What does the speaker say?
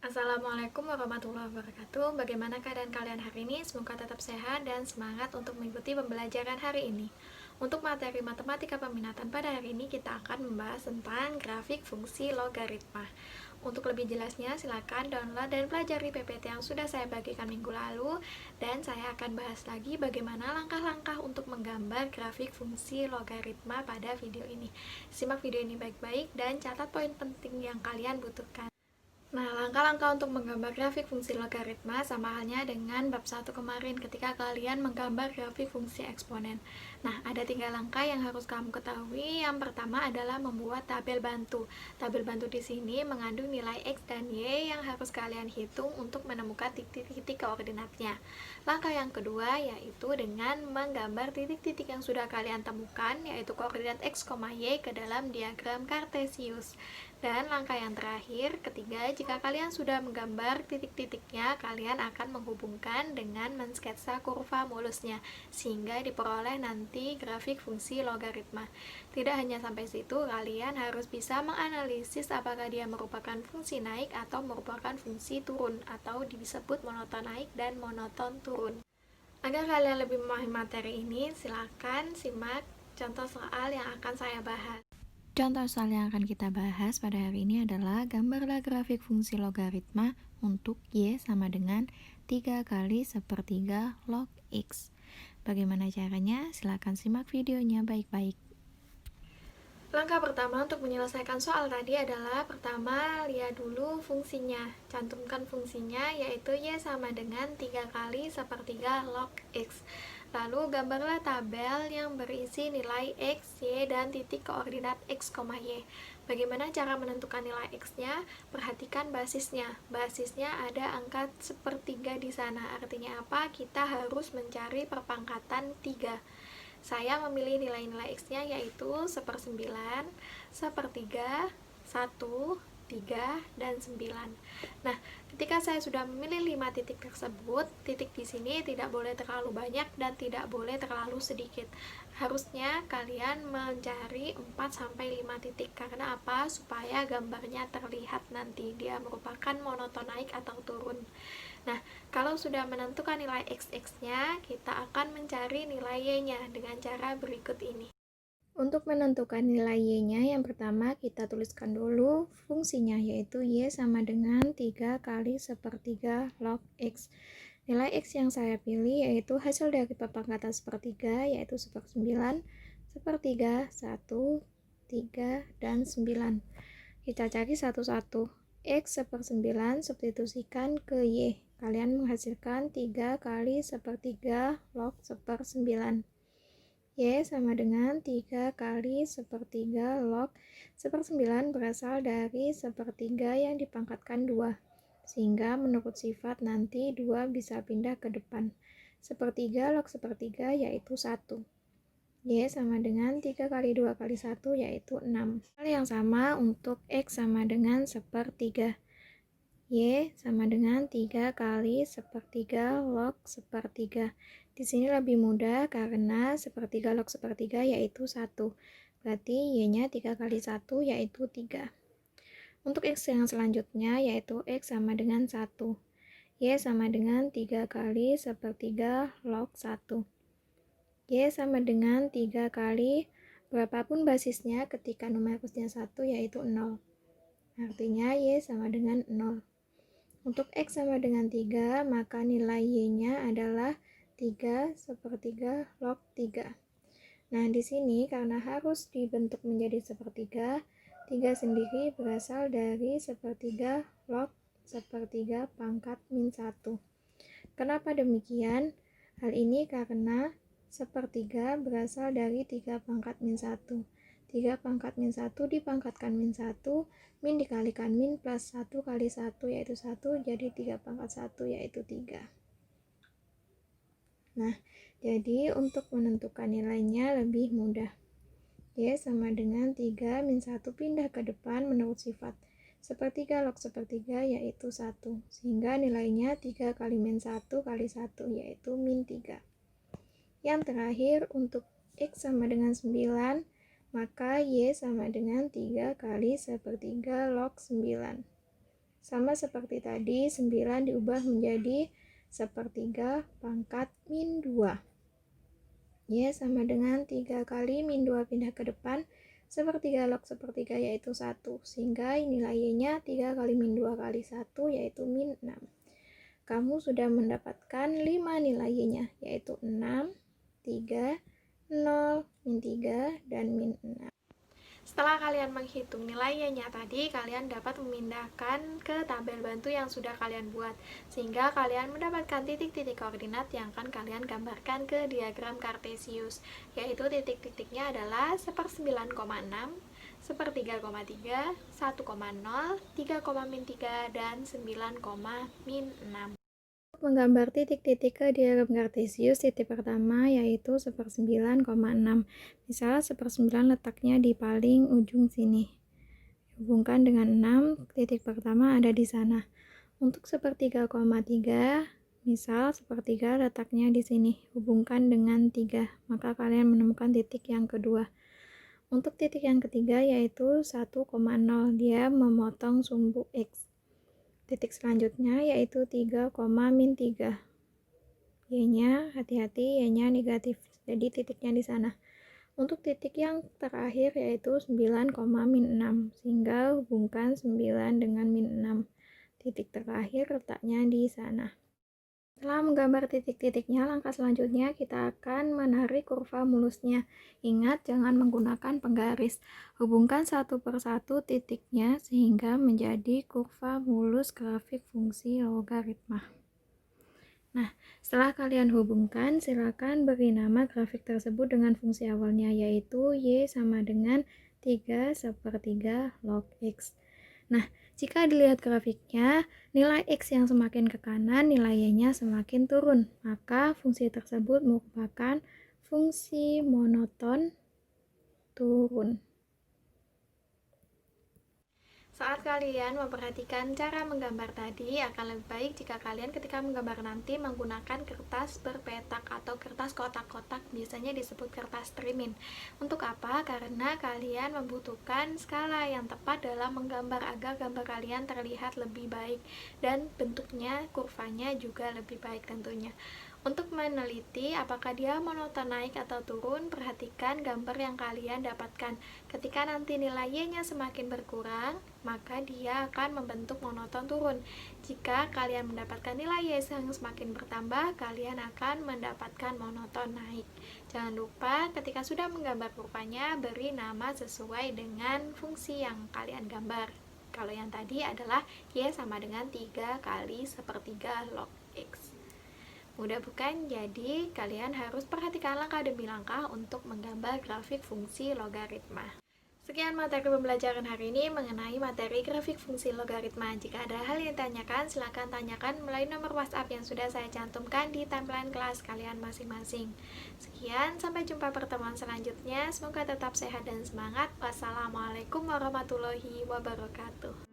Assalamualaikum warahmatullahi wabarakatuh. Bagaimana keadaan kalian hari ini? Semoga tetap sehat dan semangat untuk mengikuti pembelajaran hari ini. Untuk materi matematika peminatan pada hari ini kita akan membahas tentang grafik fungsi logaritma. Untuk lebih jelasnya silakan download dan pelajari PPT yang sudah saya bagikan minggu lalu, dan saya akan bahas lagi bagaimana langkah-langkah untuk menggambar grafik fungsi logaritma pada video ini. Simak video ini baik-baik dan catat poin penting yang kalian butuhkan. Nah, langkah-langkah untuk menggambar grafik fungsi logaritma sama halnya dengan bab 1 kemarin ketika kalian menggambar grafik fungsi eksponen. Nah, ada 3 langkah yang harus kamu ketahui. Yang pertama adalah membuat tabel bantu. Tabel bantu di sini mengandung nilai X dan Y yang harus kalian hitung untuk menemukan titik-titik koordinatnya. Langkah yang kedua yaitu dengan menggambar titik-titik yang sudah kalian temukan, yaitu koordinat X, Y ke dalam diagram Kartesius. Dan langkah yang terakhir, ketiga, jika kalian sudah menggambar titik-titiknya, kalian akan menghubungkan dengan mensketsa kurva mulusnya, sehingga diperoleh nanti grafik fungsi logaritma. Tidak hanya sampai situ, kalian harus bisa menganalisis apakah dia merupakan fungsi naik atau merupakan fungsi turun, atau disebut monoton naik dan monoton turun. Agar kalian lebih memahami materi ini, silakan simak contoh soal yang akan saya bahas. Contoh soal yang akan kita bahas pada hari ini adalah gambarlah grafik fungsi logaritma untuk Y sama dengan 3 kali sepertiga log X. Bagaimana caranya? Silakan simak videonya baik-baik. Langkah pertama untuk menyelesaikan soal tadi adalah pertama lihat dulu fungsinya. Cantumkan fungsinya yaitu Y sama dengan 3 kali sepertiga log X. Lalu gambarlah tabel yang berisi nilai X, Y, dan titik koordinat X, Y. Bagaimana cara menentukan nilai X-nya? Perhatikan basisnya. Basisnya ada angka sepertiga di sana. Artinya apa? Kita harus mencari perpangkatan 3. Saya memilih nilai-nilai X-nya yaitu 1/9, sepertiga, 1, 3, dan 9. Nah, ketika saya sudah memilih 5 titik tersebut, titik di sini tidak boleh terlalu banyak dan tidak boleh terlalu sedikit. Harusnya kalian mencari 4-5 titik. Karena apa? Supaya gambarnya terlihat nanti dia merupakan monoton naik atau turun. Nah, kalau sudah menentukan nilai x-nya, kita akan mencari nilai y-nya dengan cara berikut ini. Untuk menentukan nilai y-nya, yang pertama kita tuliskan dulu fungsinya, yaitu y sama dengan 3 kali sepertiga log x. Nilai x yang saya pilih yaitu hasil dari perpangkatan sepertiga, yaitu 1/9, sepertiga, 1, 3, dan 9. Kita cari satu-satu. X 1/9 substitusikan ke Y. Kalian menghasilkan 3 kali sepertiga log 1/9. Y sama dengan 3 kali sepertiga log 1/9 berasal dari sepertiga yang dipangkatkan 2. Sehingga menurut sifat nanti 2 bisa pindah ke depan. Sepertiga log sepertiga yaitu 1. Y sama dengan 3 kali 2 kali 1 yaitu 6. Hal yang sama untuk X sama dengan sepertiga. Y sama dengan 3 kali sepertiga log sepertiga. Di sini lebih mudah karena sepertiga log sepertiga yaitu 1. Berarti Y-nya 3 kali 1 yaitu 3. Untuk X yang selanjutnya yaitu X sama dengan 1. Y sama dengan 3 kali sepertiga log 1. Y sama dengan 3 kali berapapun basisnya ketika numerusnya 1 yaitu 0. Artinya Y sama dengan 0. Untuk X sama dengan 3, maka nilai Y-nya adalah 3 sepertiga log 3. Nah, di sini karena harus dibentuk menjadi sepertiga, 3 sendiri berasal dari sepertiga log sepertiga pangkat min 1. Kenapa demikian? Hal ini karena sepertiga berasal dari 3 pangkat min 1. 3 pangkat min 1 dipangkatkan min 1, min dikalikan min plus 1 kali 1 yaitu 1, jadi 3 pangkat 1 yaitu 3. Nah, jadi untuk menentukan nilainya lebih mudah. Y sama dengan 3 min 1 pindah ke depan menurut sifat. Sepertiga log sepertiga yaitu 1. Sehingga nilainya 3 kali min 1 kali 1 yaitu min 3. Yang terakhir untuk X sama dengan 9, maka Y sama dengan 3 kali sepertiga log 9. Sama seperti tadi, 9 diubah menjadi sepertiga pangkat min 2. Y sama dengan 3 kali min 2 pindah ke depan, sepertiga log sepertiga yaitu 1. Sehingga nilai Y-nya 3 kali min 2 kali 1 yaitu min 6. Kamu sudah mendapatkan 5 nilai Y-nya, yaitu 6, 3, 0, min 3, dan min 6. Setelah kalian menghitung nilai Y-nya tadi, kalian dapat memindahkan ke tabel bantu yang sudah kalian buat, sehingga kalian mendapatkan titik-titik koordinat yang akan kalian gambarkan ke diagram Kartesius, yaitu titik-titiknya adalah 1/9,6, 1/3,3, 1,0, 3,-3, dan 9,-6. Menggambar titik-titik ke diagram Kartesius, titik pertama yaitu 1/9,6. Misal 1/9 letaknya di paling ujung sini. Hubungkan dengan 6, titik pertama ada di sana. Untuk 1/3,3, misal 1/3 letaknya di sini. Hubungkan dengan 3, maka kalian menemukan titik yang kedua. Untuk titik yang ketiga yaitu 1,0, dia memotong sumbu X. Titik selanjutnya yaitu 3,-3. Y-nya, hati-hati, Y-nya negatif. Jadi titiknya di sana. Untuk titik yang terakhir yaitu 9,-6. Sehingga hubungkan 9 dengan min 6. Titik terakhir letaknya di sana. Setelah menggambar titik-titiknya, langkah selanjutnya kita akan menarik kurva mulusnya. Ingat, jangan menggunakan penggaris. Hubungkan satu per satu titiknya sehingga menjadi kurva mulus grafik fungsi logaritma. Nah, setelah kalian hubungkan, silakan beri nama grafik tersebut dengan fungsi awalnya, yaitu Y sama dengan 3/3 log X. Nah, jika dilihat grafiknya, nilai X yang semakin ke kanan, nilai Y-nya semakin turun. Maka fungsi tersebut merupakan fungsi monoton turun. Saat kalian memperhatikan cara menggambar tadi, akan lebih baik jika kalian ketika menggambar nanti menggunakan kertas berpetak atau kertas kotak-kotak, biasanya disebut kertas trimin. Untuk apa? Karena kalian membutuhkan skala yang tepat dalam menggambar agar gambar kalian terlihat lebih baik dan bentuknya, kurvanya juga lebih baik tentunya. Untuk meneliti apakah dia monoton naik atau turun, perhatikan gambar yang kalian dapatkan. Ketika nanti nilai Y-nya semakin berkurang, maka dia akan membentuk monoton turun. Jika kalian mendapatkan nilai Y yang semakin bertambah, kalian akan mendapatkan monoton naik. Jangan lupa ketika sudah menggambar kurvanya, beri nama sesuai dengan fungsi yang kalian gambar. Kalau yang tadi adalah Y sama dengan 3 kali sepertiga log X. Mudah bukan? Jadi, kalian harus perhatikan langkah demi langkah untuk menggambar grafik fungsi logaritma. Sekian materi pembelajaran hari ini mengenai materi grafik fungsi logaritma. Jika ada hal yang ditanyakan, silakan tanyakan melalui nomor WhatsApp yang sudah saya cantumkan di timeline kelas kalian masing-masing. Sekian, sampai jumpa pertemuan selanjutnya. Semoga tetap sehat dan semangat. Wassalamualaikum warahmatullahi wabarakatuh.